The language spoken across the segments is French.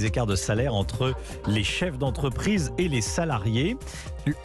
Les écarts de salaire entre les chefs d'entreprise et les salariés.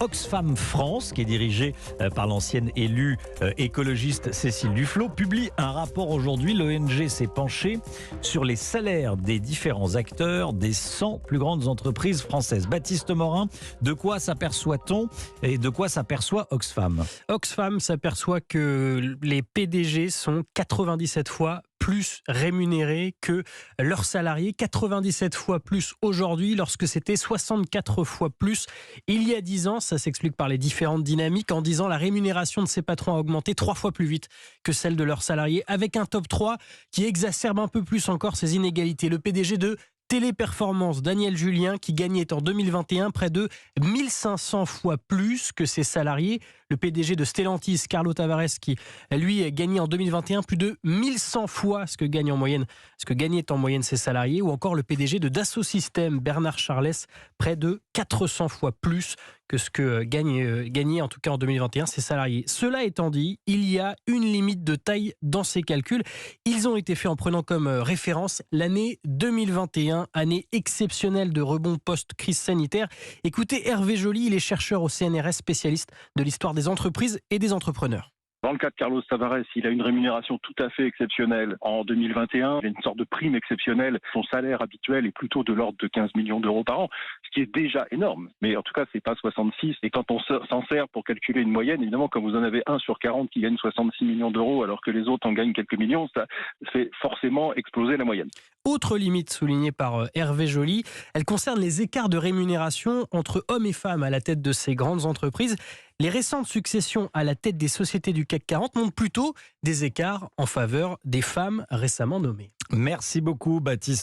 Oxfam France, qui est dirigé par l'ancienne élue écologiste Cécile Duflot, publie un rapport aujourd'hui. L'ONG s'est penchée sur les salaires des différents acteurs des 100 plus grandes entreprises françaises. Baptiste Morin, de quoi s'aperçoit-on et de quoi s'aperçoit Oxfam ? Oxfam s'aperçoit que les PDG sont 97 fois plus rémunérés que leurs salariés, 97 fois plus aujourd'hui lorsque c'était 64 fois plus il y a 10 ans. Ça s'explique par les différentes dynamiques. En 10 ans, la rémunération de ces patrons a augmenté 3 fois plus vite que celle de leurs salariés, avec un top 3 qui exacerbe un peu plus encore ces inégalités. Le PDG de Téléperformance, Daniel Julien, qui gagnait en 2021 près de 1500 fois plus que ses salariés. Le PDG de Stellantis, Carlo Tavares, qui lui gagnait en 2021 plus de 1100 fois ce que gagnaient en moyenne ses salariés. Ou encore le PDG de Dassault Systèmes, Bernard Charles, près de 400 fois plus que ce que gagnaient en tout cas en 2021 ses salariés. Cela étant dit, il y a une limite de taille dans ces calculs. Ils ont été faits en prenant comme référence l'année 2021, année exceptionnelle de rebond post-crise sanitaire. Écoutez Hervé Joly, il est chercheur au CNRS, spécialiste de l'histoire des entreprises et des entrepreneurs. Dans le cas de Carlos Tavares, il a une rémunération tout à fait exceptionnelle. En 2021, il a une sorte de prime exceptionnelle. Son salaire habituel est plutôt de l'ordre de 15 millions d'euros par an, ce qui est déjà énorme. Mais en tout cas, c'est pas 66. Et quand on s'en sert pour calculer une moyenne, évidemment, quand vous en avez 1 sur 40 qui gagne 66 millions d'euros, alors que les autres en gagnent quelques millions, ça fait forcément exploser la moyenne. Autre limite soulignée par Hervé Joly, elle concerne les écarts de rémunération entre hommes et femmes à la tête de ces grandes entreprises. Les récentes successions à la tête des sociétés du CAC 40 montrent plutôt des écarts en faveur des femmes récemment nommées. Merci beaucoup Baptiste.